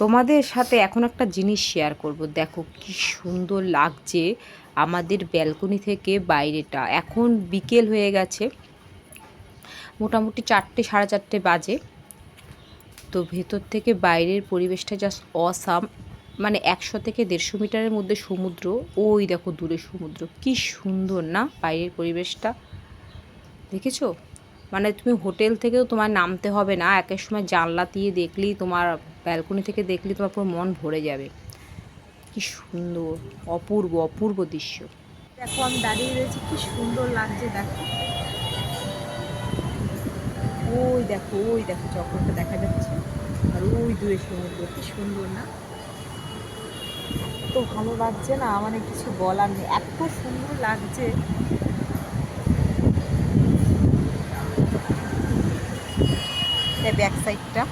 তোমাদের সাথে এখন একটা জিনিস শেয়ার করব। দেখো কি সুন্দর লাগছে আমাদের ব্যালকনি থেকে বাইরেটা। এখন বিকেল হয়ে গেছে, মোটামুটি 4টে সাড়ে 4টে বাজে। তো ভেতর থেকে বাইরের পরিবেশটা জাস্ট অসাম। মানে 100 থেকে 150 মিটারের মধ্যে সমুদ্র। ওই দেখো দূরে সমুদ্র, কি সুন্দর না বাইরের পরিবেশটা, দেখেছো? মানে তুমি হোটেল থেকেও তোমার নামতে হবে না, একের সময় জানলা দিয়ে দেখলেই, তোমার ব্যালকনি থেকে দেখলেই তোমার পুরো মন ভরে যাবে। কি সুন্দর, অপূর্ব অপূর্ব দৃশ্য। দেখো আমি দাঁড়িয়ে রয়েছি, কি সুন্দর লাগছে দেখো। ওই দেখো চক্রটা দেখা যাচ্ছে, আর ওই দূরে সমুদ্র, কি সুন্দর না? এত ভালো লাগছে না, মানে কিছু বলার নেই, এত সুন্দর লাগছে। ব্যাক সাইডটা